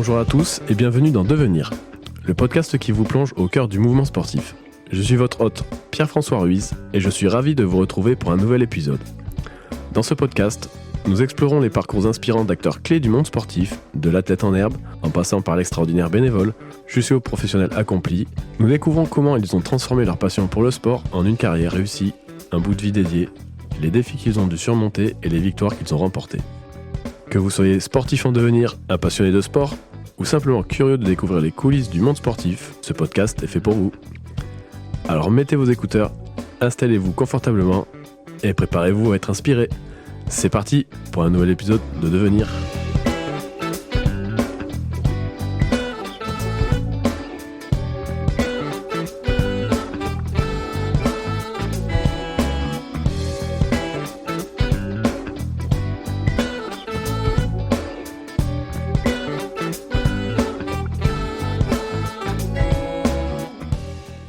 Bonjour à tous et bienvenue dans Devenir, le podcast qui vous plonge au cœur du mouvement sportif. Je suis votre hôte, Pierre-François Ruiz, et je suis ravi de vous retrouver pour un nouvel épisode. Dans ce podcast, nous explorons les parcours inspirants d'acteurs clés du monde sportif, de l'athlète en herbe, en passant par l'extraordinaire bénévole, jusqu'aux professionnels accomplis. Nous découvrons comment ils ont transformé leur passion pour le sport en une carrière réussie, un bout de vie dédié, les défis qu'ils ont dû surmonter et les victoires qu'ils ont remportées. Que vous soyez sportif en devenir, un passionné de sport, ou simplement curieux de découvrir les coulisses du monde sportif, ce podcast est fait pour vous. Alors mettez vos écouteurs, installez-vous confortablement et préparez-vous à être inspiré. C'est parti pour un nouvel épisode de Devenir.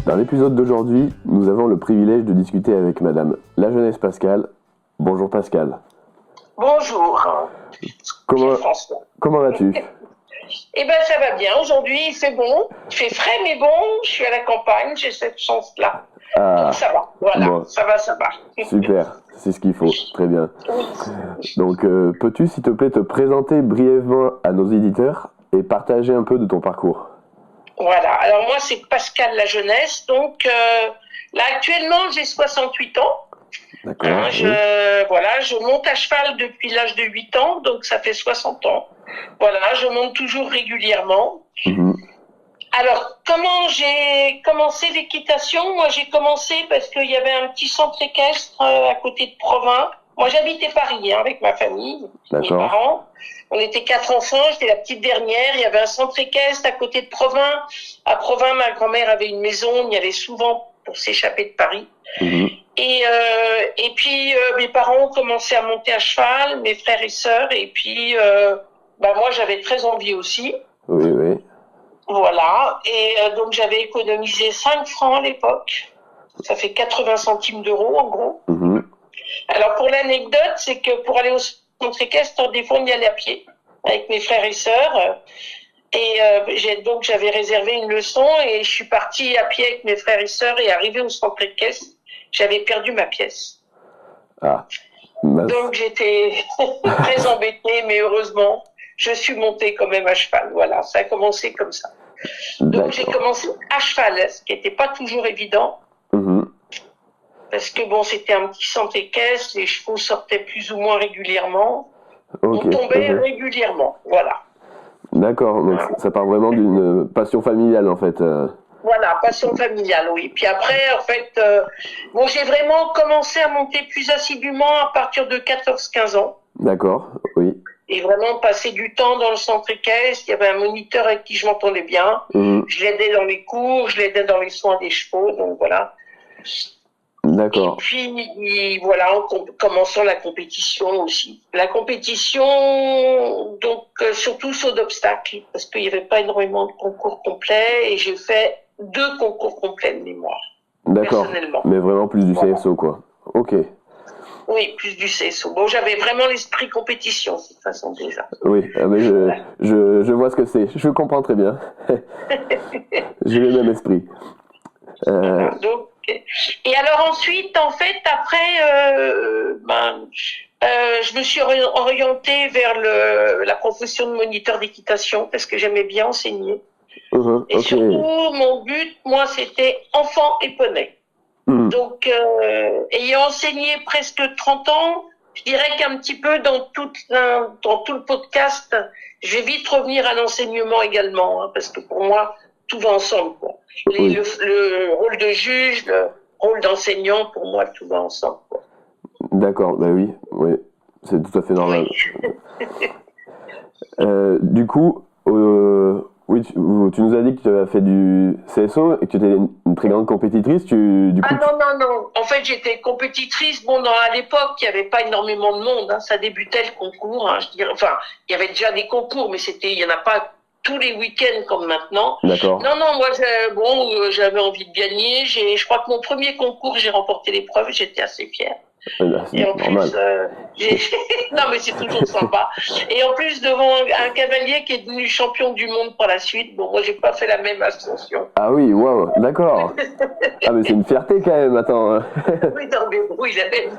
Dans l'épisode d'aujourd'hui, nous avons le privilège de discuter avec Madame La Jeunesse Pascal. Bonjour Pascal. Bonjour. Comment vas-tu? Eh ben ça va bien. Aujourd'hui il fait bon, il fait frais mais bon. Je suis à la campagne, j'ai cette chance-là. Donc ça va. Voilà, bon. Ça va. Super, c'est ce qu'il faut. Très bien. Donc peux-tu s'il te plaît te présenter brièvement à nos éditeurs et partager un peu de ton parcours? Voilà. Alors moi c'est Pascal La Jeunesse. Donc là actuellement j'ai 68 ans. D'accord. Je monte à cheval depuis l'âge de 8 ans, donc ça fait 60 ans. Voilà, je monte toujours régulièrement. Mmh. Alors, comment j'ai commencé l'équitation? Moi, j'ai commencé parce qu'il y avait un petit centre équestre à côté de Provins. Moi, j'habitais Paris avec ma famille, mes parents. On était 4 enfants, j'étais la petite dernière. Il y avait un centre équestre à côté de Provins. À Provins, ma grand-mère avait une maison, on y allait souvent pour s'échapper de Paris. Mmh. Et puis mes parents ont commencé à monter à cheval, mes frères et sœurs, et puis moi j'avais très envie aussi. Oui. Voilà, et donc j'avais économisé 5 francs à l'époque, ça fait 80 centimes d'euros en gros. Mmh. Alors pour l'anecdote, c'est que pour aller au centre équestre, des fois on y allait à pied avec mes frères et sœurs. Et j'avais réservé une leçon et je suis partie à pied avec mes frères et sœurs et arrivé au centre équestre, j'avais perdu ma pièce. Donc j'étais très embêtée, mais heureusement, je suis montée quand même à cheval. Voilà, ça a commencé comme ça. Donc j'ai commencé à cheval, ce qui n'était pas toujours évident. Mmh. Parce que c'était un petit centre équestre, les chevaux sortaient plus ou moins régulièrement. On tombait régulièrement, voilà. D'accord, donc ça part vraiment d'une passion familiale en fait. Voilà, passion familiale, oui. Puis après, en fait, j'ai vraiment commencé à monter plus assidûment à partir de 14-15 ans. D'accord, oui. Et vraiment passer du temps dans le centre équestre. Il y avait un moniteur avec qui je m'entendais bien. Mmh. Je l'aidais dans les cours, je l'aidais dans les soins des chevaux, donc voilà. D'accord. Et puis, voilà, en commençant la compétition aussi. La compétition, donc, surtout saut d'obstacles, parce qu'il n'y avait pas énormément de concours complets, et j'ai fait 2 concours complets de mémoire. D'accord. Personnellement. Mais vraiment plus du CSO, quoi. Ok. Oui, plus du CSO. Bon, j'avais vraiment l'esprit compétition, de toute façon, déjà. Oui, mais je vois ce que c'est. Je comprends très bien. J'ai le même esprit. Voilà, donc, et alors ensuite, en fait, après, je me suis orientée vers la profession de moniteur d'équitation parce que j'aimais bien enseigner. Et surtout, mon but, moi, c'était enfant et poney. Donc, ayant enseigné presque 30 ans, je dirais qu'un petit peu dans tout le podcast, je vais vite revenir à l'enseignement également, parce que pour moi, tout va ensemble, quoi. Le rôle de juge, le rôle d'enseignant, pour moi, tout va ensemble, quoi. D'accord, oui, c'est tout à fait normal. Du coup, tu nous as dit que tu avais fait du CSO et que tu étais une très grande compétitrice. Non. En fait, j'étais compétitrice. À l'époque, il n'y avait pas énormément de monde. Ça débutait le concours. Je dirais. Enfin, il y avait déjà des concours, mais il y en a pas tous les week-ends comme maintenant. D'accord. Non, moi, j'avais envie de gagner. Je crois que mon premier concours, j'ai remporté l'épreuve, j'étais assez fière. Et en normal. Plus, non, mais c'est toujours sympa. Et en plus, devant un cavalier qui est devenu champion du monde par la suite, bon, moi, j'ai pas fait la même ascension. Ah oui, waouh, d'accord. Ah, mais c'est une fierté quand même, attends. Oui, non, mais bon, il avait...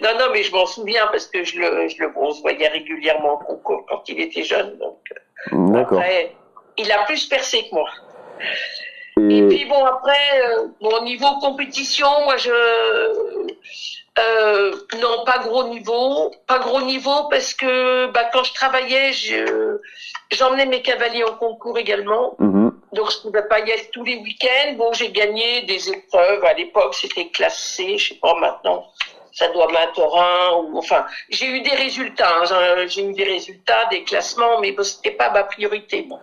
non, mais je m'en souviens parce que on se voyait régulièrement en concours quand il était jeune. Donc, d'accord. Après, il a plus percé que moi. Et puis bon, après, au niveau compétition, moi non, pas gros niveau parce que quand je travaillais, j'emmenais mes cavaliers en concours également. Mm-hmm. Donc je ne pouvais pas y être tous les week-ends. Bon, j'ai gagné des épreuves. À l'époque, c'était classe C, je sais pas maintenant. Ça doit mettre au Rhin, enfin, j'ai eu des résultats, des classements, mais bon, c'était pas ma priorité. Bon.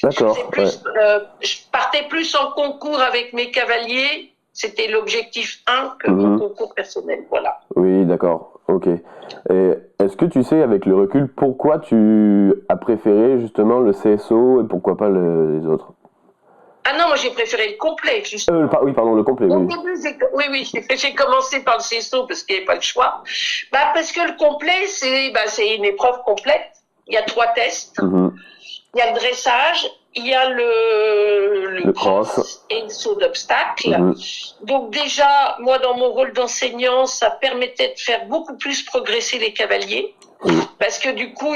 D'accord. Je partais plus en concours avec mes cavaliers, c'était l'objectif 1 que mon concours personnel, voilà. Oui, d'accord, ok. Et est-ce que tu sais, avec le recul, pourquoi tu as préféré justement le CSO et pourquoi pas les autres? Ah non, moi j'ai préféré le complet, justement. Oui, pardon, le complet. Au début, j'ai commencé par le CSO parce qu'il n'y avait pas le choix. Parce que le complet, c'est une épreuve complète. Il y a 3 tests. Mm-hmm. Il y a le dressage, il y a le cross et le saut d'obstacle. Mm-hmm. Donc déjà, moi dans mon rôle d'enseignant, ça permettait de faire beaucoup plus progresser les cavaliers. Mm-hmm. Parce que du coup,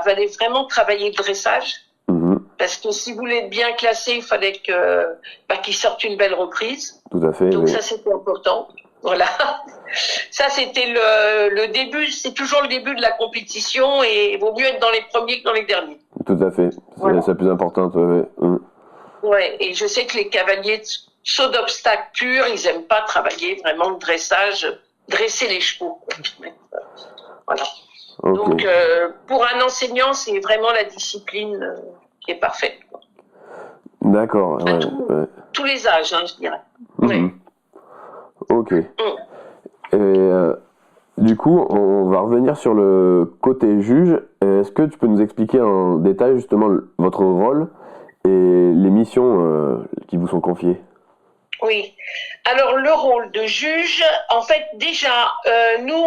fallait vraiment travailler le dressage. Mm-hmm. Parce que si vous voulez être bien classé, il fallait qu'ils sortent une belle reprise. Tout à fait. Donc ça, c'était important. Voilà. Ça, c'était le début. C'est toujours le début de la compétition et il vaut mieux être dans les premiers que dans les derniers. Tout à fait. C'est la plus importante. Ouais. Et je sais que les cavaliers de saut d'obstacle pur, ils aiment pas travailler vraiment le dressage, dresser les chevaux. Voilà. Okay. Donc, pour un enseignant, c'est vraiment la discipline qui est parfaite. D'accord. Tous les âges, je dirais. Mm-hmm. Ok. Et du coup, on va revenir sur le côté juge. Est-ce que tu peux nous expliquer en détail justement votre rôle et les missions qui vous sont confiées? Oui. Alors, le rôle de juge, en fait, déjà, nous,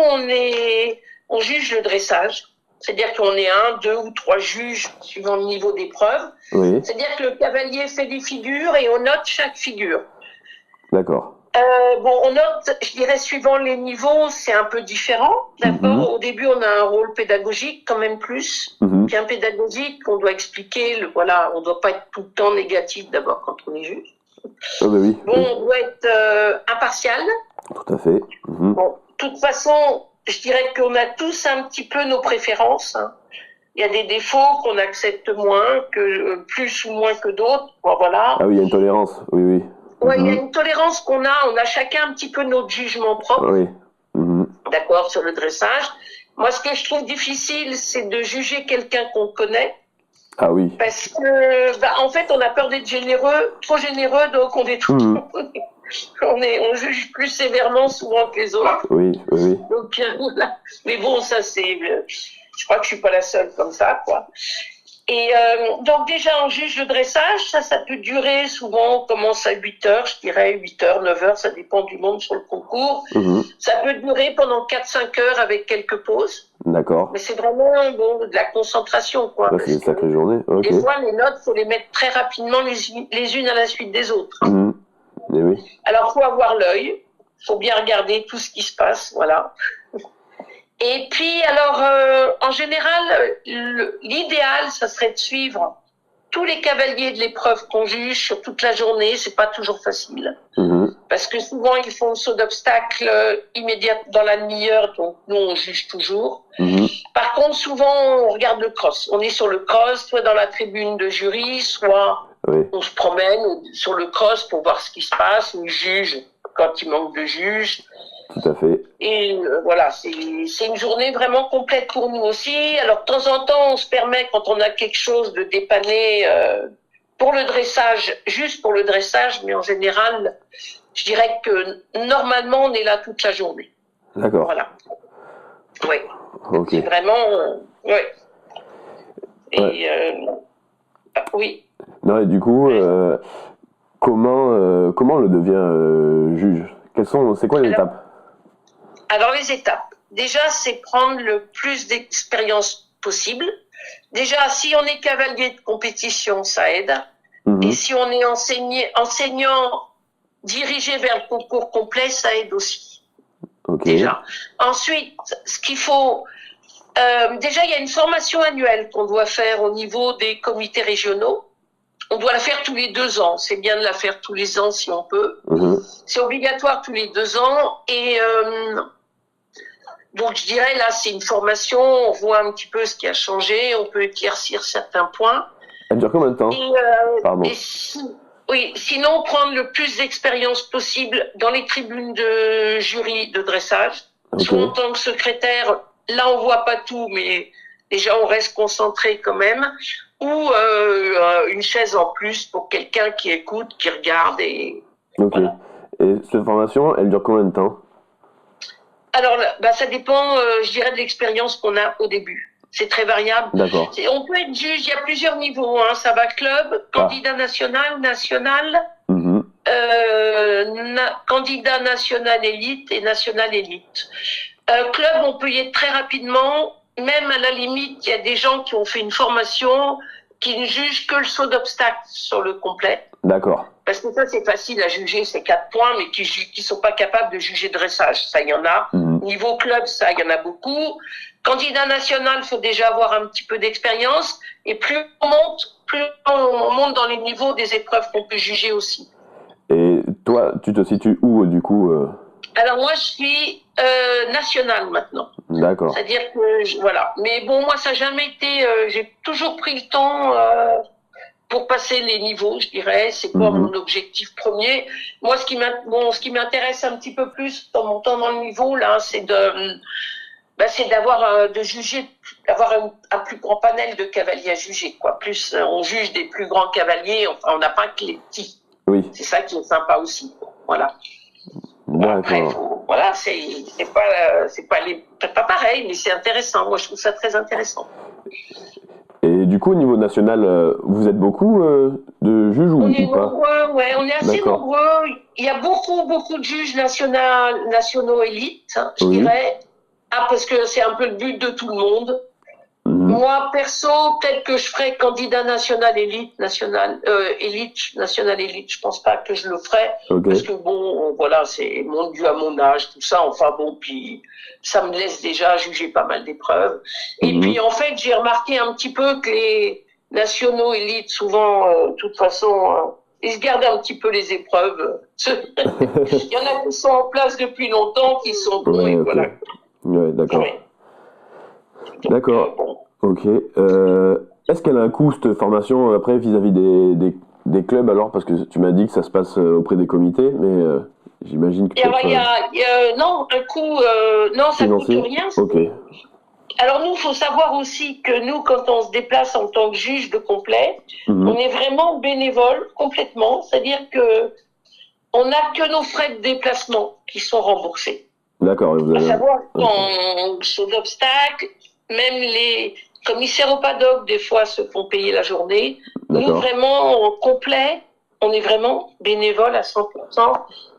on juge le dressage. C'est-à-dire qu'on est 1, 2 ou 3 juges suivant le niveau d'épreuve. Oui. C'est-à-dire que le cavalier fait des figures et on note chaque figure. D'accord. On note, je dirais, suivant les niveaux, c'est un peu différent. D'abord, au début, on a un rôle pédagogique, quand même plus. Bien pédagogique, on doit expliquer, on doit pas être tout le temps négatif d'abord quand on est juge. Oh, oui. On doit être impartial. Tout à fait. Bon, de toute façon, je dirais qu'on a tous un petit peu nos préférences. Hein. Il y a des défauts qu'on accepte moins, plus ou moins que d'autres. Bon, voilà. Ah oui, il y a une tolérance, oui. Oui, il y a une tolérance qu'on a. On a chacun un petit peu notre jugement propre. Oui. D'accord, sur le dressage. Moi, ce que je trouve difficile, c'est de juger quelqu'un qu'on connaît. Ah oui. Parce que, en fait, on a peur d'être trop généreux, donc on est on juge plus sévèrement souvent que les autres. Oui. Donc, mais bon, ça c'est, je crois que je suis pas la seule comme ça, quoi. Et donc déjà, on juge le dressage, ça peut durer souvent, on commence à 8h, je dirais 8h, 9h, ça dépend du monde sur le concours. Ça peut durer pendant 4-5 heures avec quelques pauses. D'accord. Mais c'est vraiment de la concentration, quoi. C'est une sacrée journée. Okay. Des fois, les notes, faut les mettre très rapidement les unes à la suite des autres. Et oui. Alors, faut avoir l'œil, faut bien regarder tout ce qui se passe, voilà. Et puis, alors, en général, l'idéal, ça serait de suivre tous les cavaliers de l'épreuve qu'on juge sur toute la journée. C'est pas toujours facile. Parce que souvent, ils font le saut d'obstacle immédiat dans la demi-heure, donc nous, on juge toujours. Par contre, souvent, on regarde le cross. On est sur le cross, soit dans la tribune de jury, soit on se promène sur le cross pour voir ce qui se passe. On juge quand il manque de juges. Tout à fait. Et voilà, c'est une journée vraiment complète pour nous aussi. Alors, de temps en temps, on se permet, quand on a quelque chose, de dépanner pour le dressage, juste pour le dressage, mais en général, je dirais que normalement, on est là toute la journée. D'accord. Voilà. Oui. Ok. C'est vraiment... oui. Et oui. Non, et du coup, comment on le devient juge? C'est quoi les étapes? Alors les étapes. Déjà, c'est prendre le plus d'expérience possible. Déjà, si on est cavalier de compétition, ça aide. Et si on est enseignant dirigé vers le concours complet, ça aide aussi. Okay. Déjà. Ensuite, ce qu'il faut... déjà, il y a une formation annuelle qu'on doit faire au niveau des comités régionaux. On doit la faire tous les 2 ans. C'est bien de la faire tous les ans si on peut. C'est obligatoire tous les 2 ans. Et donc, je dirais, là, c'est une formation. On voit un petit peu ce qui a changé. On peut éclaircir certains points. Elle dure combien de temps? Pardon. Oui, sinon, prendre le plus d'expérience possible dans les tribunes de jury de dressage. Soit en tant que secrétaire, là, on voit pas tout, mais déjà, on reste concentré quand même. Ou une chaise en plus pour quelqu'un qui écoute, qui regarde. Et voilà. Et cette formation, elle dure combien de temps? Alors, ça dépend, je dirais, de l'expérience qu'on a au début. C'est très variable. D'accord. On peut être juge, il y a plusieurs niveaux. Hein. Ça va club, candidat national, candidat national élite et national élite. Club, on peut y être très rapidement. Même à la limite, il y a des gens qui ont fait une formation qui ne jugent que le saut d'obstacle sur le complet. D'accord. Parce que ça, c'est facile à juger, c'est 4 points, mais qui sont pas capables de juger dressage. Ça, il y en a. Niveau club, ça, il y en a beaucoup. Candidat national, il faut déjà avoir un petit peu d'expérience. Et plus on monte dans les niveaux des épreuves qu'on peut juger aussi. Et toi, tu te situes où, du coup Alors, moi, je suis nationale maintenant. D'accord. C'est-à-dire que, voilà. Mais bon, moi, ça n'a jamais été... j'ai toujours pris le temps pour passer les niveaux, je dirais. C'est pas mon objectif premier. Moi, ce qui m'intéresse un petit peu plus en montant dans le niveau, là, c'est d'avoir un plus grand panel de cavaliers à juger, quoi. Plus on juge des plus grands cavaliers, enfin, on n'a pas que les petits. Oui. C'est ça qui est sympa aussi. Voilà. D'accord. Après, voilà, c'est pas pareil, mais c'est intéressant. Moi, je trouve ça très intéressant. Et du coup, au niveau national, vous êtes beaucoup de juges ou pas? On est nombreux, ouais, on est assez nombreux. Il y a beaucoup de juges nationaux élites, hein, je dirais. Parce que c'est un peu le but de tout le monde. Moi, perso, peut-être que je ferais candidat national élite, élite. Je pense pas que je le ferais. Parce que bon, voilà, c'est dû à mon âge, tout ça. Enfin bon, puis ça me laisse déjà juger pas mal d'épreuves. Et puis, en fait, j'ai remarqué un petit peu que les nationaux élites, souvent, de toute façon, ils se gardent un petit peu les épreuves. Il y en a qui sont en place depuis longtemps, qui sont bons, et voilà. Ouais, d'accord. Ouais. D'accord. Ok. Est-ce qu'elle a un coût, cette formation, après, vis-à-vis des clubs, alors? Parce que tu m'as dit que ça se passe auprès des comités, mais j'imagine que... non, un coût... non, ça ne coûte rien. Ok. Alors nous, il faut savoir aussi que nous, quand on se déplace en tant que juge de complet, on est vraiment bénévole, complètement. C'est-à-dire que on n'a que nos frais de déplacement qui sont remboursés. D'accord. À savoir qu'en saut d'obstacle, même les commissaires au paddock, des fois, se font payer la journée. Nous, vraiment, en complet, on est vraiment bénévole à 100%.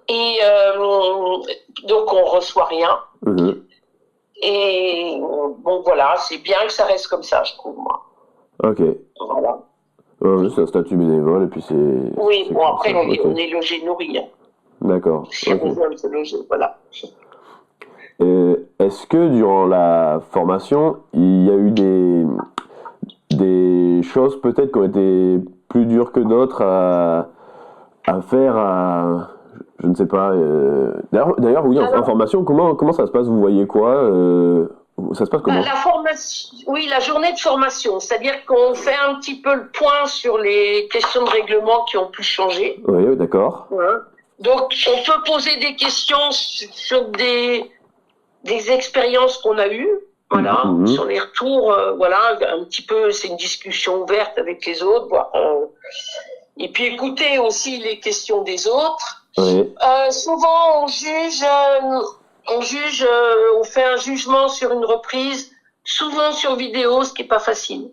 Et donc, on reçoit rien. Et bon, voilà, c'est bien que ça reste comme ça, je trouve, moi. Ok. Voilà. C'est un statut bénévole, et puis c'est... Oui, bon, après, on est logé, nourri. Hein. D'accord. Si on besoin de se loger, voilà. Est-ce que durant la formation, il y a eu des choses peut-être qui ont été plus dures que d'autres à faire, je ne sais pas. D'ailleurs, oui, en formation, comment ça se passe? Vous voyez quoi? Ça se passe comment? La formation, oui, la journée de formation, c'est-à-dire qu'on fait un petit peu le point sur les questions de règlement qui ont pu changer. Oui, d'accord. Donc, on peut poser des questions sur des expériences qu'on a eues, voilà, sur les retours, voilà, un petit peu, c'est une discussion ouverte avec les autres, et puis écouter aussi les questions des autres. Souvent, on fait un jugement sur une reprise, souvent sur vidéo, ce qui est pas facile.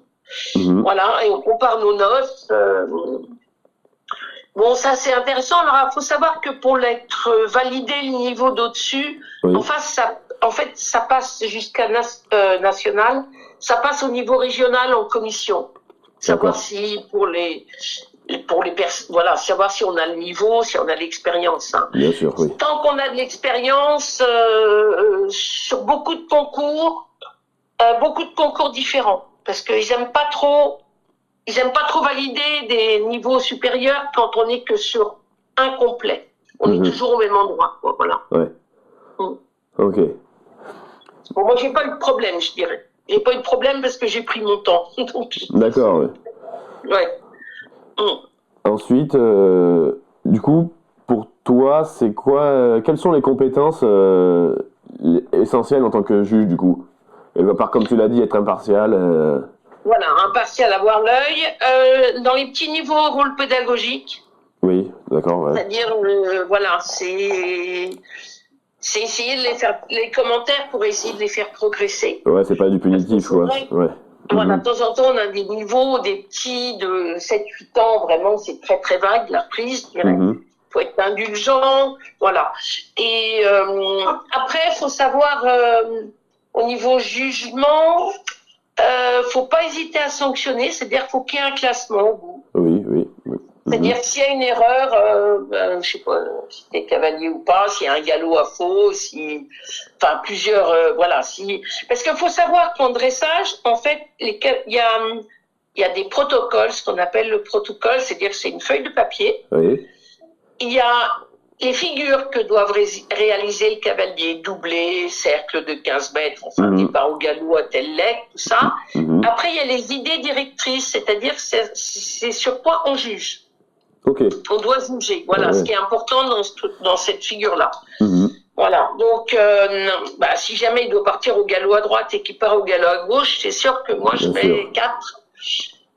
Voilà, et on compare nos notes. Bon, ça c'est intéressant. Alors, il faut savoir que pour l'être validé le niveau d'au-dessus, en fait, ça passe jusqu'à national, ça passe au niveau régional en commission. Savoir si savoir si on a le niveau, si on a l'expérience. Hein. Bien sûr, oui. Tant qu'on a de l'expérience, sur beaucoup de concours différents, parce qu'ils aiment pas trop valider des niveaux supérieurs quand on n'est que sur un complet. On est toujours au même endroit, quoi, voilà. Ouais. Ok. Bon, moi, j'ai pas eu de problème, je dirais. J'ai pas eu de problème parce que j'ai pris mon temps. D'accord, oui. Ouais. Ensuite, du coup, pour toi, c'est quoi quelles sont les compétences essentielles en tant que juge, du coup? À part, comme tu l'as dit, être impartial. Voilà, impartial, avoir l'œil. Dans les petits niveaux, rôle pédagogique. Oui, d'accord. Ouais. C'est-à-dire, c'est essayer de les faire, les commentaires pour essayer de les faire progresser. Ouais, c'est pas du punitif, quoi. Ouais. Voilà, de temps en temps, on a des niveaux, des petits de 7-8 ans, vraiment, c'est très très vague, la reprise, je dirais. Faut être indulgent, voilà. Et après, il faut savoir, au niveau jugement, faut pas hésiter à sanctionner, c'est-à-dire qu'il faut qu'il y ait un classement au bout. Oui. C'est-à-dire s'il y a une erreur, je sais pas si t'es cavalier ou pas, s'il y a un galop à faux, plusieurs, parce qu'il faut savoir qu'en dressage, en fait, il y a des protocoles, ce qu'on appelle le protocole, c'est-à-dire que c'est une feuille de papier. Oui. Il y a les figures que doivent réaliser le cavalier, doublé, cercle de 15 mètres, départ au galop à telle lettre, tout ça. Après, il y a les idées directrices, c'est-à-dire c'est sur quoi on juge. Okay. On doit juger, voilà, ce qui est important dans cette figure-là. Voilà, donc si jamais il doit partir au galop à droite et qu'il part au galop à gauche, c'est sûr que moi je mets 4.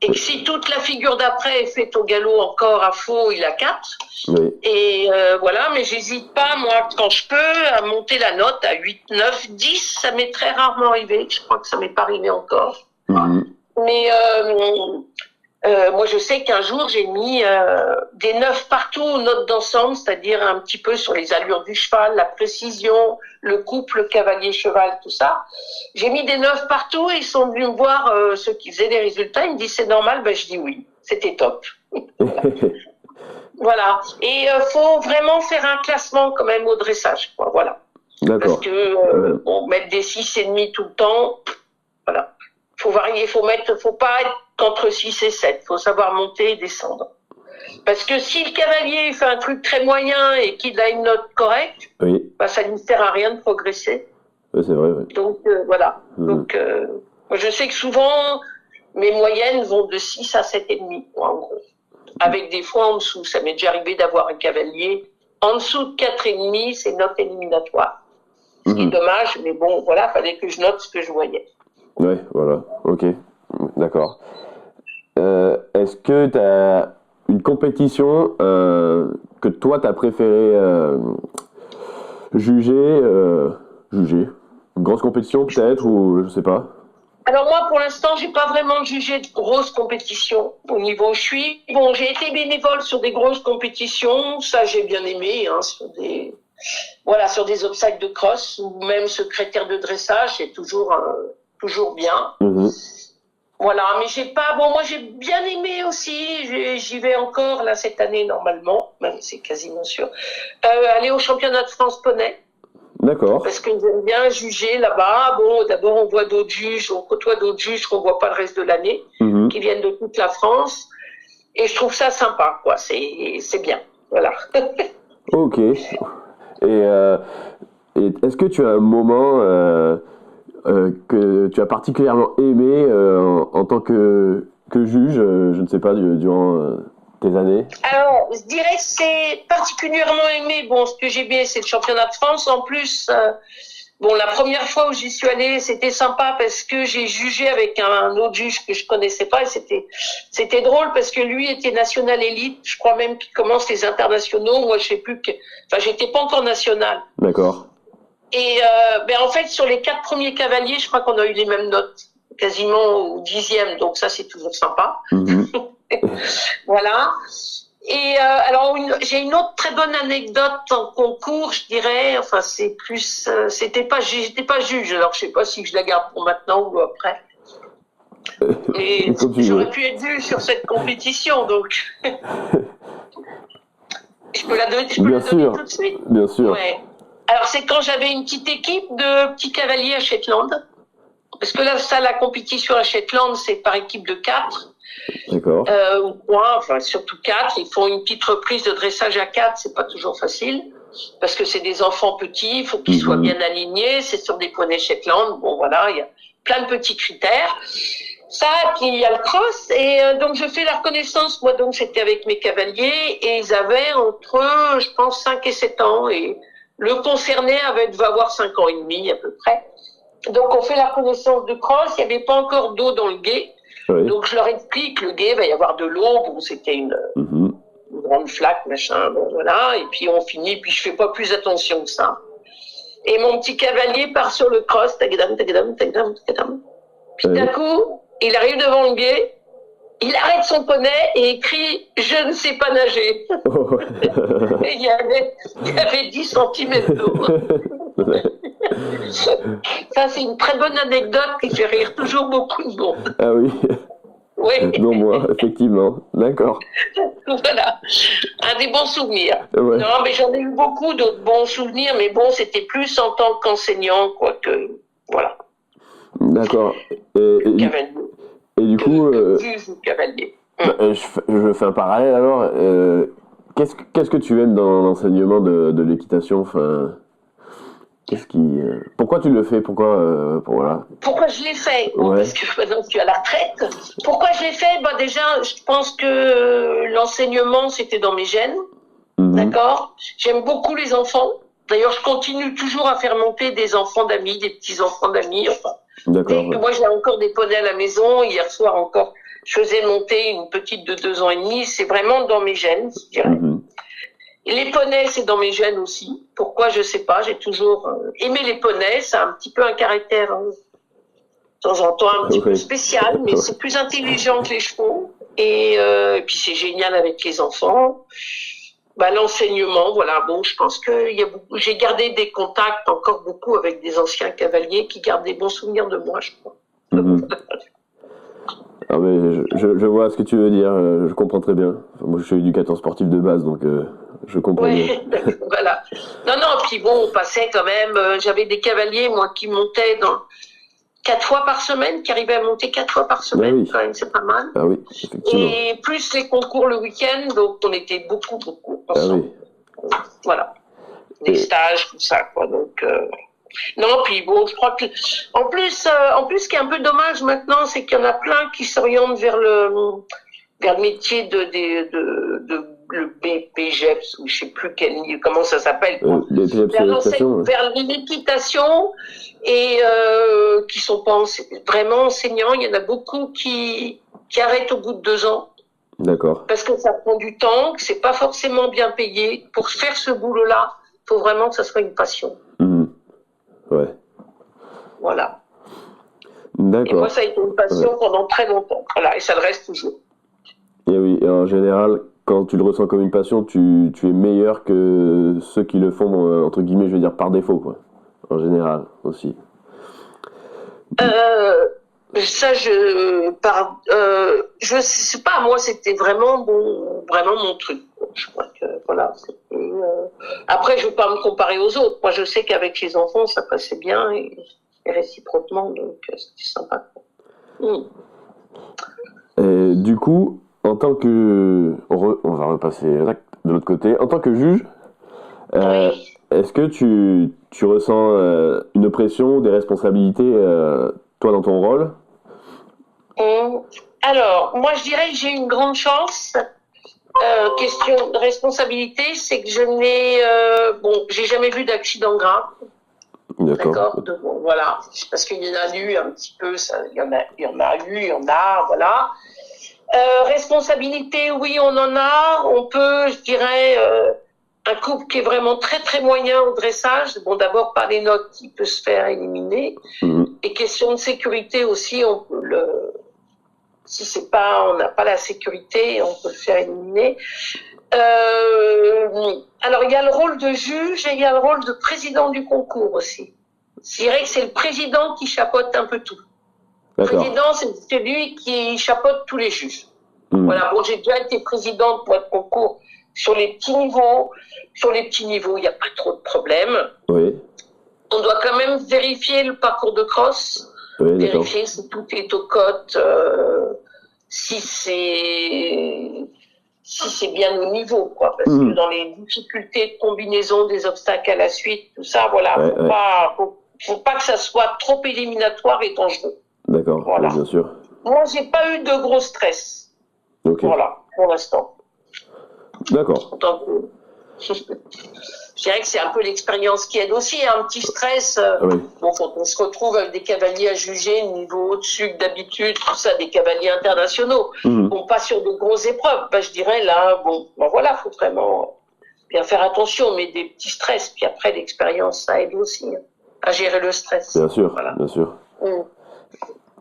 Et que si toute la figure d'après est faite au galop encore à faux, il a 4. Oui. Et voilà, mais j'hésite pas, moi, quand je peux, à monter la note à 8, 9, 10. Ça m'est très rarement arrivé, je crois que ça m'est pas arrivé encore. Mais moi, je sais qu'un jour, j'ai mis des 9 partout aux notes d'ensemble, c'est-à-dire un petit peu sur les allures du cheval, la précision, le couple cavalier-cheval, tout ça. J'ai mis des 9 partout et ils sont venus me voir, ceux qui faisaient les résultats. Ils me disent, c'est normal? Ben, je dis oui. C'était top. Voilà. Et faut vraiment faire un classement quand même au dressage, quoi. Voilà. D'accord. Parce que mettre des 6,5 tout le temps, voilà. Faut varier, faut pas être entre 6 et 7. Faut savoir monter et descendre. Parce que si le cavalier fait un truc très moyen et qu'il a une note correcte, ça ne lui sert à rien de progresser. Oui, c'est vrai, oui. Donc, voilà. Donc, moi, je sais que souvent, mes moyennes vont de 6 à 7,5, en gros. Avec des fois en dessous. Ça m'est déjà arrivé d'avoir un cavalier en dessous de 4,5, c'est note éliminatoire. Ce qui est dommage, mais bon, voilà, fallait que je note ce que je voyais. Ouais, voilà, ok, d'accord. Est-ce que tu as une compétition que toi t'as préféré juger une grosse compétition peut-être, ou je sais pas? Alors moi, pour l'instant, j'ai pas vraiment jugé de grosses compétitions au niveau où je suis. Bon, j'ai été bénévole sur des grosses compétitions, ça j'ai bien aimé, hein, sur des obstacles de cross, ou même secrétaire de dressage, c'est toujours bien. Voilà, mais moi j'ai bien aimé aussi, j'y vais encore là cette année normalement, même c'est quasiment sûr, aller au championnat de France poney. D'accord. Parce que j'aime bien juger là-bas. Bon, d'abord on voit d'autres juges, on côtoie d'autres juges qu'on voit pas le reste de l'année, qui viennent de toute la France, et je trouve ça sympa, quoi. C'est bien, voilà. Ok. Et est-ce que tu as un moment que tu as particulièrement aimé en tant que juge, je ne sais pas, durant tes années? Alors, je dirais que c'est particulièrement aimé. Bon, ce que j'ai bien, c'est le championnat de France. En plus, la première fois où j'y suis allée, c'était sympa parce que j'ai jugé avec un autre juge que je connaissais pas, et c'était drôle parce que lui était national élite. Je crois même qu'il commence les internationaux. Moi, je sais plus j'étais pas encore national. D'accord. Et en fait, sur les 4 premiers cavaliers, je crois qu'on a eu les mêmes notes. quasiment au 10e, donc ça c'est toujours sympa. Voilà. Et alors j'ai une autre très bonne anecdote en concours, je dirais. Enfin c'est plus, j'étais pas juge, alors je sais pas si je la garde pour maintenant ou après. Mais j'aurais pu être juge sur cette compétition, donc je peux la donner tout de suite. Bien sûr. Ouais. Alors c'est quand j'avais une petite équipe de petits cavaliers à Shetland, parce que là la compétition à Shetland c'est par équipe de 4. D'accord. Enfin surtout 4. Ils font une petite reprise de dressage à 4, c'est pas toujours facile, parce que c'est des enfants petits, il faut qu'ils soient bien alignés, c'est sur des poneys Shetland, bon voilà, il y a plein de petits critères. Ça, puis il y a le cross, et donc je fais la reconnaissance, moi donc c'était avec mes cavaliers, et ils avaient entre, je pense, 5 et 7 ans, et le concerné devait avoir 5 ans et demi à peu près. Donc on fait la reconnaissance de cross, il n'y avait pas encore d'eau dans le gué, donc je leur explique, le gué, il va y avoir de l'eau, bon c'était une grande flaque, machin, bon voilà, et puis on finit, puis je fais pas plus attention que ça. Et mon petit cavalier part sur le cross, tagadam, tagadam, tagadam, tagadam. Puis d'un coup, il arrive devant le gué, il arrête son poney et crie « Je ne sais pas nager ». Et il y avait 10 cm d'eau. Ça, c'est une très bonne anecdote qui fait rire toujours beaucoup de monde. Ah oui. Oui. Non, moi, effectivement. D'accord. Voilà. Un des bons souvenirs. Ouais. Non, mais j'en ai eu beaucoup d'autres bons souvenirs, mais bon, c'était plus en tant qu'enseignant, quoi, que... Voilà. D'accord. Et du coup... cavalier. Je fais un parallèle alors. Qu'est-ce que tu aimes dans l'enseignement de l'équitation, enfin... Pourquoi tu le fais? Pourquoi je l'ai fait? Parce que maintenant je suis à la retraite. Pourquoi je l'ai fait? Déjà, je pense que l'enseignement, c'était dans mes gènes. D'accord? J'aime beaucoup les enfants. D'ailleurs, je continue toujours à faire monter des enfants d'amis, des petits-enfants d'amis. Enfin, d'accord. Moi, j'ai encore des poneys à la maison. Hier soir encore, je faisais monter une petite de 2 ans et demi. C'est vraiment dans mes gènes, je dirais. Et les poneys, c'est dans mes gènes aussi. Pourquoi, je sais pas. J'ai toujours aimé les poneys. C'est un petit peu un caractère, de temps en temps, un petit peu spécial, mais c'est plus intelligent que les chevaux. Et puis, c'est génial avec les enfants. L'enseignement, voilà. Bon, je pense que j'ai gardé des contacts encore beaucoup avec des anciens cavaliers qui gardent des bons souvenirs de moi, je crois. Ah mais je vois ce que tu veux dire, je comprends très bien. Enfin, moi, je suis éducateur sportif de base, donc je comprends bien. Voilà. Non, puis bon, on passait quand même... j'avais des cavaliers, moi, qui montaient 4 fois par semaine, qui arrivaient à monter 4 fois par semaine. Quand même, c'est pas mal. Ah oui, effectivement. Et plus les concours le week-end, donc on était beaucoup ensemble. Ah oui. Voilà. Des stages, tout ça, quoi. Donc... Non, puis bon, je crois que... En plus, ce qui est un peu dommage maintenant, c'est qu'il y en a plein qui s'orientent vers le métier le BPGEPS, ou je sais plus comment ça s'appelle. Vers l'équitation, et qui sont pas vraiment enseignants. Il y en a beaucoup qui arrêtent au bout de 2 ans. D'accord. Parce que ça prend du temps, que c'est pas forcément bien payé. Pour faire ce boulot-là, il faut vraiment que ça soit une passion. Ouais. Voilà. D'accord. Et moi, ça a été une passion pendant très longtemps. Voilà, et ça le reste toujours. Et oui, et en général, quand tu le ressens comme une passion, tu es meilleur que ceux qui le font, entre guillemets, je veux dire, par défaut, quoi. En général, aussi. Ça, je sais pas, moi, c'était vraiment mon truc. Je crois que, voilà. Après, je veux pas me comparer aux autres. Moi, je sais qu'avec les enfants, ça passait bien, et réciproquement, donc c'était sympa. Et du coup, en tant que... On va repasser de l'autre côté. En tant que juge, est-ce que tu ressens une pression, des responsabilités, toi, dans ton rôle? Alors, moi, je dirais que j'ai une grande chance. Question de responsabilité, c'est que je j'ai jamais vu d'accident grave. D'accord. Donc, voilà. Parce qu'il y en a eu un petit peu, il y en a, voilà. Responsabilité, oui, on en a. On peut, je dirais, un couple qui est vraiment très très moyen au dressage, bon d'abord par les notes, il peut se faire éliminer. Et question de sécurité aussi, on peut si on n'a pas la sécurité, on peut le faire éliminer. Alors il y a le rôle de juge et il y a le rôle de président du concours aussi. Je dirais que c'est le président qui chapeaute un peu tout. Le président, c'est celui qui chapeaute tous les juges. Voilà, bon, j'ai déjà été présidente pour être concours sur les petits niveaux. Sur les petits niveaux, il n'y a pas trop de problèmes. Oui. On doit quand même vérifier le parcours de cross, vérifier si tout est au cote, si c'est bien au niveau, quoi. Parce que dans les difficultés de combinaison des obstacles à la suite, tout ça, voilà, faut pas que ça soit trop éliminatoire et dangereux. D'accord, voilà. Bien sûr. Moi, j'ai pas eu de gros stress. Voilà, pour l'instant. D'accord. Donc, je dirais que c'est un peu l'expérience qui aide aussi, un petit stress. Bon, quand on se retrouve avec des cavaliers à juger, niveau au-dessus que d'habitude, tout ça, des cavaliers internationaux. Bon, pas sur de grosses épreuves. Je dirais là, voilà, faut vraiment bien faire attention, mais des petits stress. Puis après, l'expérience, ça aide aussi à gérer le stress. Bien sûr, bien sûr.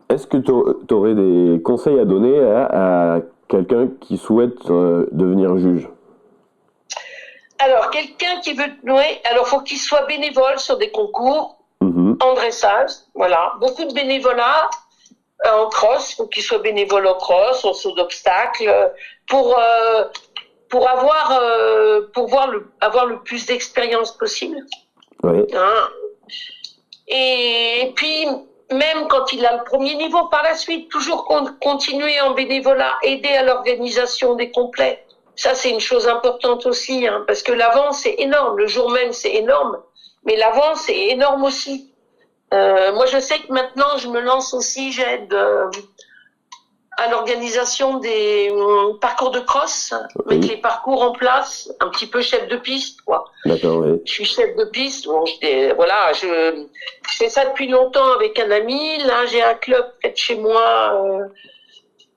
Est-ce que tu aurais des conseils à donner à quelqu'un qui souhaite devenir juge? Alors, quelqu'un qui veut faut qu'il soit bénévole sur des concours en dressage. Voilà, beaucoup de bénévolat en cross. Faut qu'il soit bénévole en cross, en saut d'obstacles, pour avoir le plus d'expérience possible. Oui. Et puis, même quand il a le premier niveau, par la suite, toujours continuer en bénévolat, aider à l'organisation des complets. Ça, c'est une chose importante aussi, parce que l'avant, c'est énorme. Le jour même, c'est énorme. Mais l'avant, c'est énorme aussi. Moi, je sais que maintenant, je me lance aussi, j'aide à l'organisation des parcours de cross, mettre les parcours en place, un petit peu chef de piste, quoi. D'accord, oui. Je suis chef de piste, je fais ça depuis longtemps avec un ami. Là, j'ai un club près de chez moi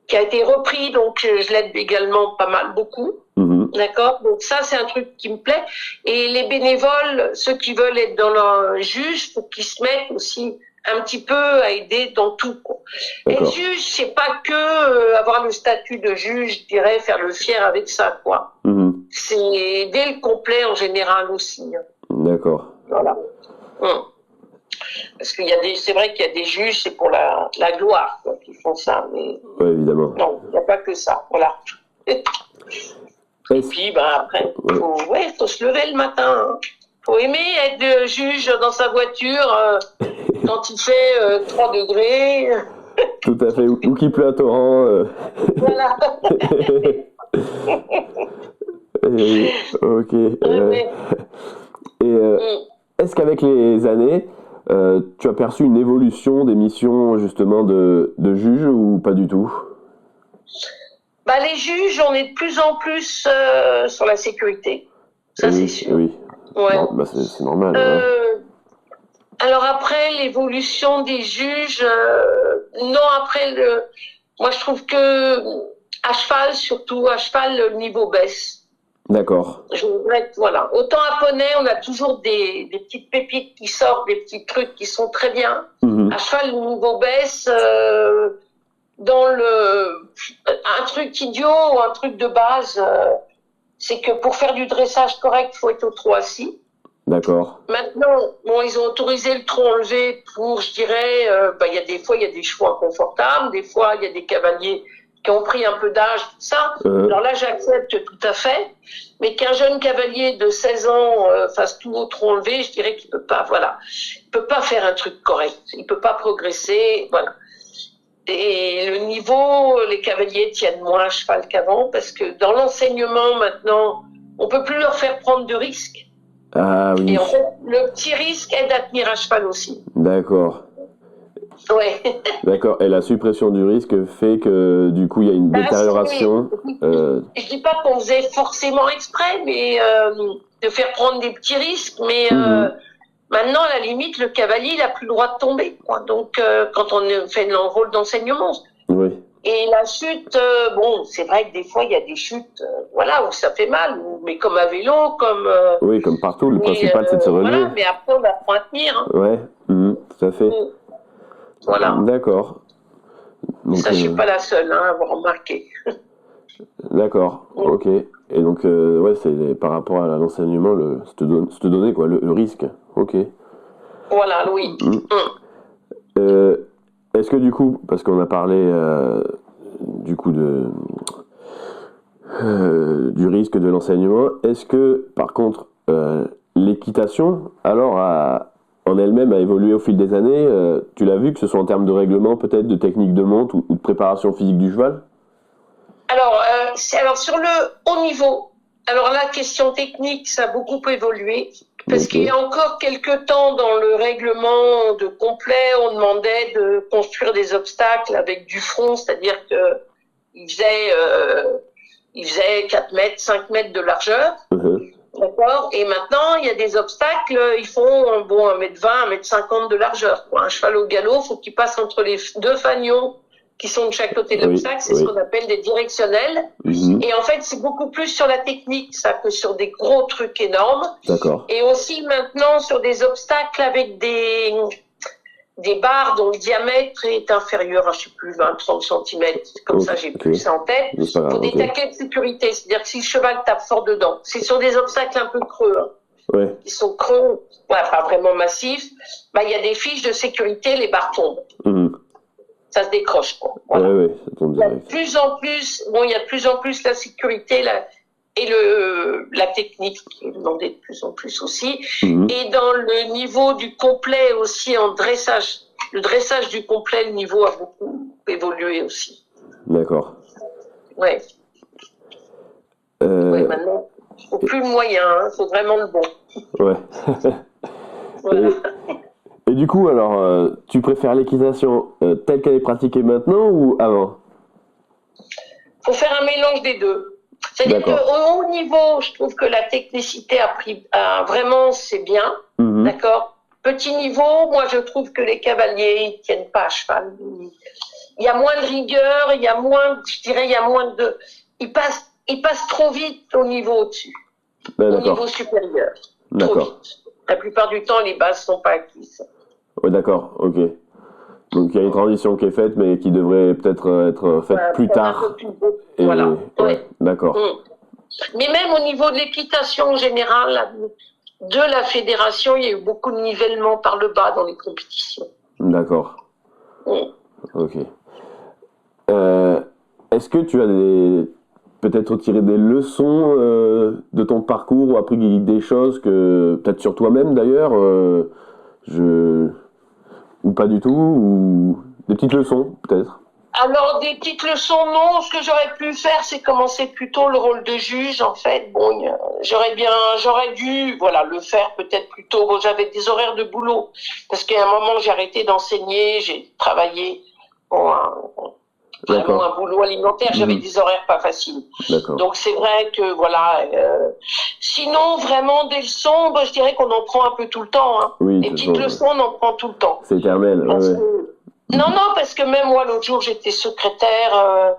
qui a été repris, donc je l'aide également pas mal, beaucoup. D'accord. Donc ça, c'est un truc qui me plaît. Et les bénévoles, ceux qui veulent être dans leur juge, faut qu'ils se mettent aussi un petit peu à aider dans tout, quoi. Être juge, c'est pas que avoir le statut de juge, je dirais, faire le fier avec ça, quoi. C'est aider le complet en général aussi. D'accord. Voilà. Parce c'est vrai qu'il y a des juges, c'est pour la gloire, quoi, qui font ça, mais. Oui, évidemment. Non, il n'y a pas que ça, voilà. Et puis, après, faut se lever le matin. Faut aimer être juge dans sa voiture quand il fait 3 degrés. Tout à fait, ou qu'il pleut à torrent. Voilà. Ok. Est-ce qu'avec les années, tu as perçu une évolution des missions justement de juge ou pas du tout? Les juges, on est de plus en plus sur la sécurité. Ça, c'est sûr. Oui. Ouais. Non, c'est normal. Alors après, l'évolution des juges, moi je trouve que à cheval, surtout à cheval, le niveau baisse. D'accord. Je regrette, voilà. Autant à poney, on a toujours des petites pépites qui sortent, des petits trucs qui sont très bien. À cheval, le niveau baisse. Un truc idiot, un truc de base, c'est que pour faire du dressage correct, il faut être au trot assis. D'accord. Maintenant, ils ont autorisé le trot enlevé pour, je dirais, il y a des fois, il y a des chevaux inconfortables, des fois, il y a des cavaliers qui ont pris un peu d'âge, tout ça. Alors là, j'accepte tout à fait. Mais qu'un jeune cavalier de 16 ans fasse tout au trot enlevé, je dirais qu'il peut pas, il peut pas faire un truc correct. Il peut pas progresser, voilà. Et le niveau, les cavaliers tiennent moins à cheval qu'avant, parce que dans l'enseignement, maintenant, on peut plus leur faire prendre de risques. Ah oui. Et en fait, le petit risque aide à tenir à cheval aussi. D'accord. Ouais. D'accord. Et la suppression du risque fait que, du coup, il y a une détérioration. Je dis pas qu'on faisait forcément exprès, mais de faire prendre des petits risques, mais maintenant, à la limite, le cavalier, il a plus le droit de tomber, quoi. Donc, quand on fait un rôle d'enseignement. Oui. Et la chute, bon, c'est vrai que des fois, il y a des chutes, où ça fait mal, mais comme à vélo, comme... oui, comme partout, le principal, c'est de se relever. Voilà, mais après, on apprend à tenir. Hein. Ouais, tout à fait. Voilà. D'accord. Donc, ça, je suis pas la seule à avoir remarqué. D'accord, ok. Et donc, c'est par rapport à l'enseignement, se te donner, quoi, le risque. Ok. Voilà, oui. Est-ce que du coup, parce qu'on a parlé du coup du risque de l'enseignement, est-ce que par contre l'équitation alors en elle-même a évolué au fil des années, tu l'as vu, que ce soit en termes de règlement peut-être, de technique de monte ou de préparation physique du cheval? Alors sur le haut niveau, alors la question technique, ça a beaucoup évolué. Parce qu'il y a encore quelques temps, dans le règlement de complet, on demandait de construire des obstacles avec du front, c'est-à-dire qu'il faisait 4 mètres, 5 mètres de largeur. D'accord. Et maintenant, il y a des obstacles, ils font 1m20, 1m50 de largeur. Un cheval au galop, il faut qu'il passe entre les deux fanions qui sont de chaque côté de l'obstacle, c'est ce qu'on appelle des directionnels. Et en fait, c'est beaucoup plus sur la technique, ça, que sur des gros trucs énormes. D'accord. Et aussi maintenant sur des obstacles avec des barres dont le diamètre est inférieur à, je sais plus, 20-30 cm. Comme ça, j'ai plus ça en tête. Pour des taquets de sécurité, c'est-à-dire que si le cheval tape fort dedans, c'est sur des obstacles un peu creux. Qui sont creux, pas vraiment massifs. Il y a des fiches de sécurité, les barres tombent. Ça se décroche, quoi. Voilà. Ça tombe direct. Il y a de plus en plus la sécurité et la technique qui est demandée de plus en plus aussi. Et dans le niveau du complet aussi en dressage, le dressage du complet, le niveau a beaucoup évolué aussi. D'accord. Ouais. Maintenant, il ne faut plus le moyen, il faut vraiment le bon. Ouais. Voilà. Et du coup, alors, tu préfères l'équitation telle qu'elle est pratiquée maintenant ou avant? Il faut faire un mélange des deux. C'est-à-dire qu'au haut niveau, je trouve que la technicité vraiment, c'est bien. D'accord. Petit niveau, moi, je trouve que les cavaliers, ils tiennent pas à cheval. Il y a moins de rigueur, il y a moins de... Ils passent trop vite au niveau au-dessus. Au niveau supérieur. Trop vite. La plupart du temps, les bases sont pas acquises. Oui, d'accord, ok. Donc il y a une transition qui est faite, mais qui devrait peut-être être faite plus tard. Voilà. D'accord. Mais même au niveau de l'équitation en général, de la fédération, il y a eu beaucoup de nivellement par le bas dans les compétitions. D'accord. Ok. Est-ce que tu as peut-être tiré des leçons de ton parcours ou appris des choses que peut-être sur toi-même d'ailleurs, ou pas du tout, ou des petites leçons peut-être? Alors des petites leçons, non. Ce que j'aurais pu faire, c'est commencer plutôt le rôle de juge. En fait, j'aurais dû, le faire peut-être plus tôt. Bon, j'avais des horaires de boulot parce qu'à un moment j'ai arrêté d'enseigner, j'ai travaillé vraiment un boulot alimentaire, j'avais des horaires pas faciles. Donc c'est vrai que sinon vraiment des leçons, je dirais qu'on en prend un peu tout le temps. Les petites leçons, on en prend tout le temps. C'est éternel. Non, parce que même moi l'autre jour j'étais secrétaire.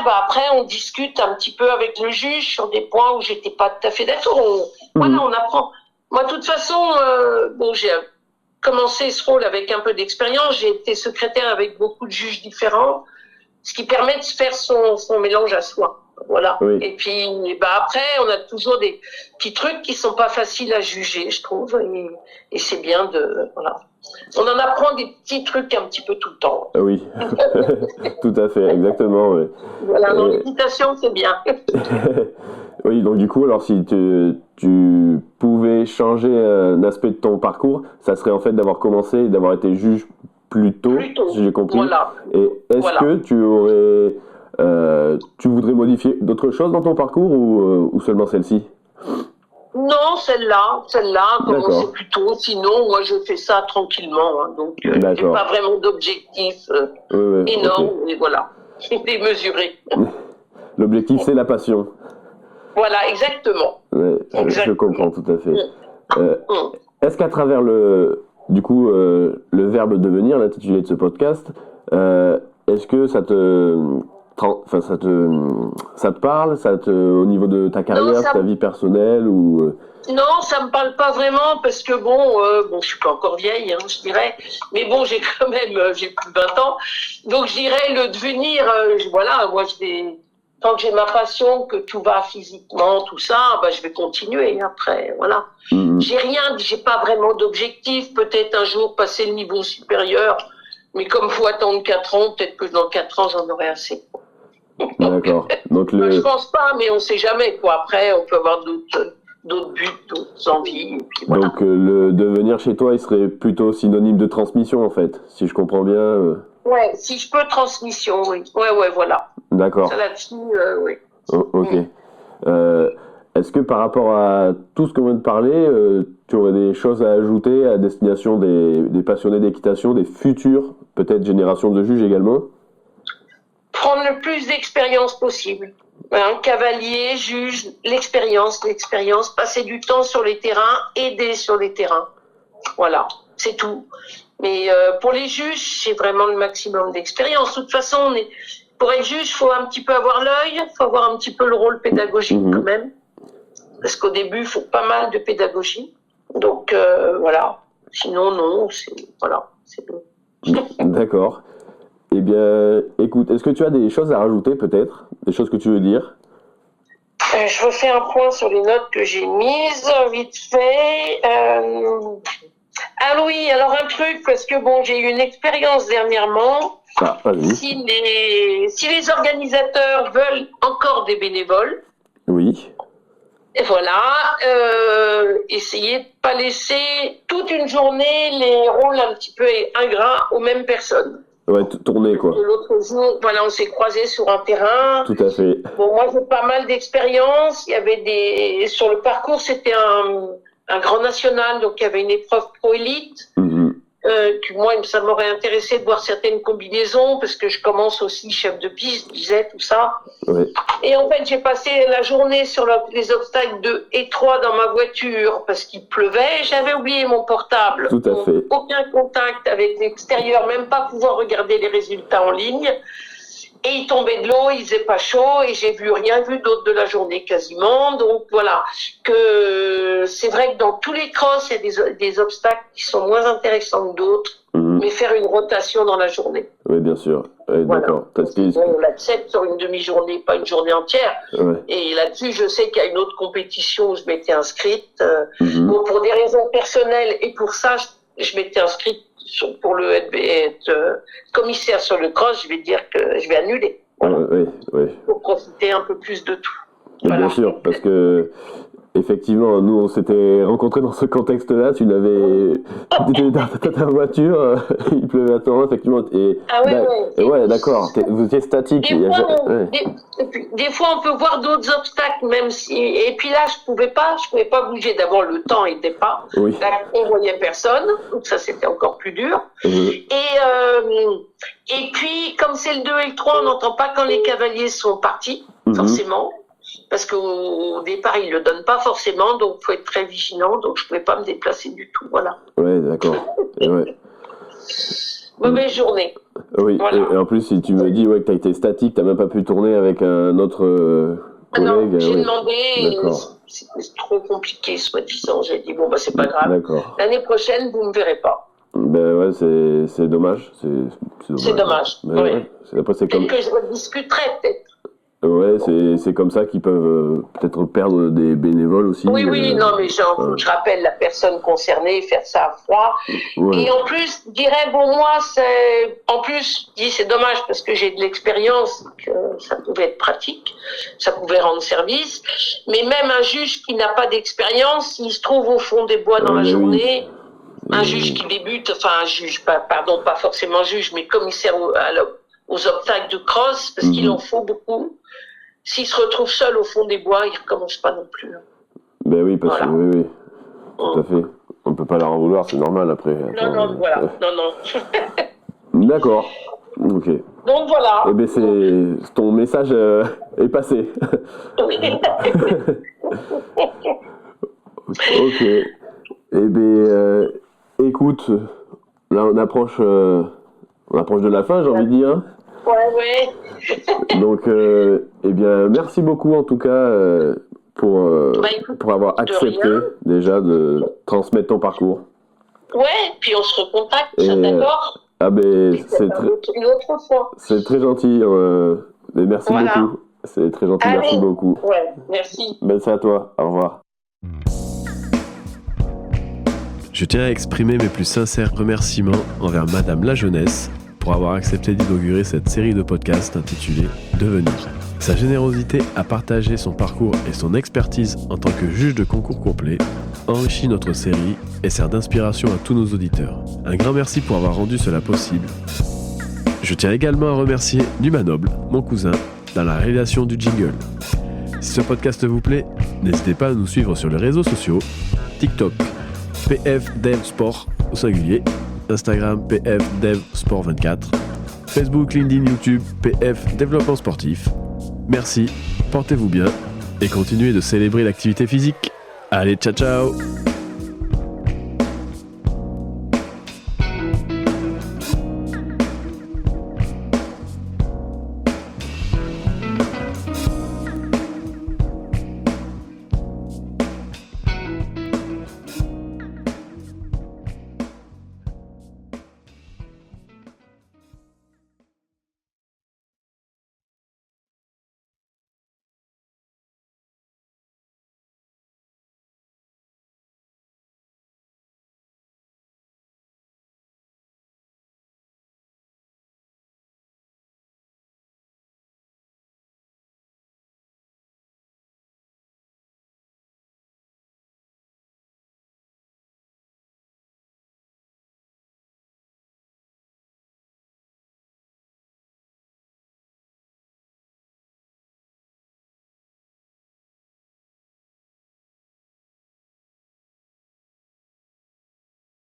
Après on discute un petit peu avec le juge sur des points où j'étais pas tout à fait d'accord. On apprend. Moi de toute façon, j'ai commencé ce rôle avec un peu d'expérience. J'ai été secrétaire avec beaucoup de juges différents, ce qui permet de faire son mélange à soi. Voilà. Et puis, après, on a toujours des petits trucs qui sont pas faciles à juger, je trouve. Et c'est bien on en apprend des petits trucs un petit peu tout le temps. Oui, tout à fait, exactement. Ouais. Voilà, dans l'équitation, c'est bien. Oui, donc du coup, alors si tu pouvais changer un aspect de ton parcours, ça serait en fait d'avoir commencé et d'avoir été juge plus tôt, si j'ai compris. Voilà. Et est-ce que tu voudrais modifier d'autres choses dans ton parcours ou seulement celle-ci? Non, celle-là, commencer plus tôt. Sinon, moi, je fais ça tranquillement. Donc, j'ai pas vraiment d'objectif énorme. Mais voilà, démesuré. L'objectif, c'est la passion. Voilà, exactement. Je comprends tout à fait. Est-ce qu'à travers le verbe devenir, l'intitulé de ce podcast, est-ce que ça te parle, au niveau de ta carrière, de ta vie personnelle ou... Non, ça me parle pas vraiment parce que je suis pas encore vieille, hein, je dirais, mais bon, j'ai plus de 20 ans, donc je dirais le devenir, moi tant que j'ai ma passion, que tout va physiquement, tout ça, je vais continuer après, voilà. J'ai pas vraiment d'objectif, peut-être un jour passer le niveau supérieur, mais comme faut attendre 4 ans, peut-être que dans 4 ans j'en aurai assez. D'accord. Donc je pense pas, mais on sait jamais, quoi. Après, on peut avoir d'autres buts, d'autres envies. Et puis voilà. Donc le devenir chez toi, il serait plutôt synonyme de transmission en fait, si je comprends bien. Ouais, si je peux, transmission, oui. Ouais, voilà. D'accord. Ça là-dessus, oui. Ok. Est-ce que par rapport à tout ce qu'on vient de parler, tu aurais des choses à ajouter à destination des passionnés d'équitation, des futures peut-être générations de juges également? Prendre le plus d'expérience possible. Cavalier, juge, l'expérience, passer du temps sur les terrains, aider sur les terrains. Voilà, c'est tout. Mais pour les juges, c'est vraiment le maximum d'expérience. De toute façon, pour être juge, il faut un petit peu avoir l'œil, il faut avoir un petit peu le rôle pédagogique quand même. Parce qu'au début, il faut pas mal de pédagogie. Donc voilà. Sinon, non, c'est bon. D'accord. Eh bien, écoute, est-ce que tu as des choses à rajouter peut-être? Des choses que tu veux dire? Je refais un point sur les notes que j'ai mises, vite fait. Ah oui, alors un truc, parce que j'ai eu une expérience dernièrement. Si les organisateurs veulent encore des bénévoles, oui. Et voilà, essayez de pas laisser toute une journée les rôles un petit peu ingrats aux mêmes personnes. Ouais, tourner quoi. L'autre jour, on s'est croisés sur un terrain. Tout à fait. Moi j'ai pas mal d'expérience. Il y avait sur le parcours, c'était un grand national, donc il y avait une épreuve pro-élite. Moi, ça m'aurait intéressé de voir certaines combinaisons, parce que je commence aussi chef de piste, je disais, tout ça. Ouais. Et en fait, j'ai passé la journée sur les obstacles 2 et 3 dans ma voiture, parce qu'il pleuvait. J'avais oublié mon portable. Tout à fait. Aucun contact avec l'extérieur, même pas pouvoir regarder les résultats en ligne. Et il tombait de l'eau, il faisait pas chaud, et j'ai rien vu d'autre de la journée quasiment. Donc voilà, que c'est vrai que dans tous les crosses, il y a des obstacles qui sont moins intéressants que d'autres, mais faire une rotation dans la journée. Oui, bien sûr. Voilà. D'accord. On l'accepte sur une demi-journée, pas une journée entière. Ouais. Et là-dessus, je sais qu'il y a une autre compétition où je m'étais inscrite. Pour des raisons personnelles, et pour ça, je m'étais inscrite pour être commissaire sur le cross. Je vais dire que je vais annuler. Voilà. Oui. Pour profiter un peu plus de tout. Voilà. Bien sûr, parce que effectivement, nous on s'était rencontrés dans ce contexte-là. Tu étais dans ta voiture, il pleuvait à temps, effectivement. D'accord. Vous étiez statique. Des fois, on peut voir d'autres obstacles, même si. Et puis là, je pouvais pas bouger. D'abord, le temps n'était pas. Oui. Là, on voyait personne, donc ça c'était encore plus dur. Et puis, comme c'est le 2 et le 3, on n'entend pas quand les cavaliers sont partis, forcément. Parce qu'au départ, ils ne le donnent pas forcément, donc il faut être très vigilant, donc je ne pouvais pas me déplacer du tout, voilà. Ouais, d'accord. Mauvaise journée. Oui, voilà. Et en plus, si tu me dis que tu as été statique, tu n'as même pas pu tourner avec un autre collègue. Non, j'ai demandé, c'est trop compliqué, soi-disant. J'ai dit, c'est pas grave. D'accord. L'année prochaine, vous ne me verrez pas. Ben ouais, c'est dommage. C'est dommage. Ouais. Après, c'est comme... que je rediscuterai, peut-être. Ouais, c'est comme ça qu'ils peuvent peut-être perdre des bénévoles aussi. Oui, non, mais je rappelle la personne concernée, faire ça à froid. Ouais. Et en plus, je dirais, moi, c'est dommage parce que j'ai de l'expérience, que ça pouvait être pratique, ça pouvait rendre service. Mais même un juge qui n'a pas d'expérience, s'il se trouve au fond des bois dans la journée, un juge qui débute, pas forcément juge, mais commissaire aux obstacles de cross, parce qu'il en faut beaucoup. S'il se retrouve seul au fond des bois, il ne recommence pas non plus. Ben oui, parce que oui, tout à fait. On ne peut pas leur en vouloir, c'est normal après. Non. D'accord. Ok. Donc voilà. Eh bien, ton message est passé. Oui. Ok. Eh bien, écoute, là on approche de la fin, j'ai envie de dire. Ouais, Ouais. Donc, eh bien, merci beaucoup en tout cas pour avoir accepté déjà de transmettre ton parcours. Ouais, puis on se recontacte, d'accord? Ah ben, c'est une autre fois. C'est très gentil. Mais merci beaucoup. C'est très gentil, merci beaucoup. Ouais, merci. Merci à toi, au revoir. Je tiens à exprimer mes plus sincères remerciements envers Madame la Jeunesse pour avoir accepté d'inaugurer cette série de podcasts intitulée Devenir. Sa générosité à partager son parcours et son expertise en tant que juge de concours complet enrichit notre série et sert d'inspiration à tous nos auditeurs. Un grand merci pour avoir rendu cela possible. Je tiens également à remercier Numa Noble, mon cousin, dans la réalisation du jingle. Si ce podcast vous plaît, n'hésitez pas à nous suivre sur les réseaux sociaux, TikTok, PF Dev Sport au singulier, Instagram PF Dev Sport 24, Facebook, LinkedIn, YouTube, PF Développement Sportif. Merci, portez-vous bien et continuez de célébrer l'activité physique. Allez, ciao ciao!